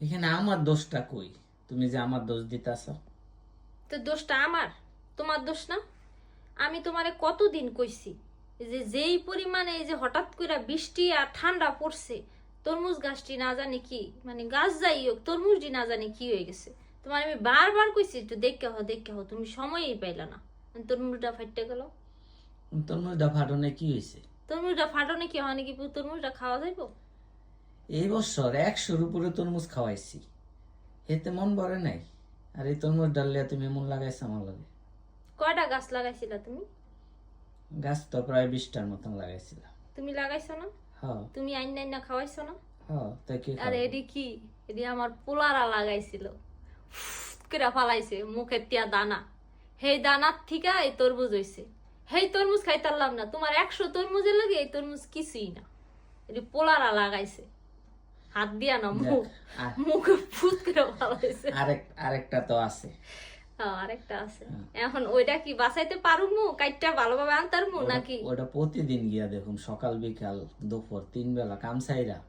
এখানে আমার দোষটা কই? তুমি যে আমার দোষ দিতাছ। তো দোষটা আমার, তোমার দোষ না। আমি তোমারে কতদিন কইছি যে যেই পরিমাণে এই যে হঠাৎ করে বৃষ্টি আর ঠান্ডা পড়ছে, তরমুজ গাছটি না জানি কি, মানে গাছ যাই হোক তরমুজটি না জানি কি হয়ে গেছে। তোমার আমি বারবার কইছি একটু দেখে হো, তুমি সময়ই পাইলা না। তরমুজটা ফাইটে গেল। তরমুজটা ফাটনে কি হয়েছে? তরমুজটা ফাটনে কি হয় নাকি? তরমুজটা খাওয়া যাইব? এই বছর 100-র উপরে তরমুজ খাওয়াইছি, এতে মন ভরে নাই। আর এই তরমুজ ডালিয়া তুমি মন লাগাইছো আমার লাগে। কয়টা গাছ লাগাইছিলা তুমি? গাছ তো প্রায় 20টার মতন লাগাইছিলাম। তুমি লাগাইছো না? হ্যাঁ তুমি আইন না খাওয়াইছো না? হ্যাঁ, তাই কি আর খাবো? এডি কি, এডি আমার পোলারা লাগাইছিল, করে ফালাইছে মুখের তিয়া দানা। হেই দানার থিকা এই তরমুজ হইছে। হেই তরমুজ খাইতারলাম না, তোমার 100 তরমুজের লাগে এই তরমুজ কিছুই না। এটি পোলারা লাগাইছে, হাত দিয়া না, যাক, মুখে ফুট করে ফালাইছে। আরেকটা তো আছে। হ্যাঁ, আরেকটা আছে। এখন ওইটা কি বাঁচাইতে পারুমু? কাইটটা ভালোভাবে আনতারমু নাকি? ওটা প্রতিদিন গিয়া দেখুন, সকাল বিকাল দুপুর 3 বেলা কাম ছাইরা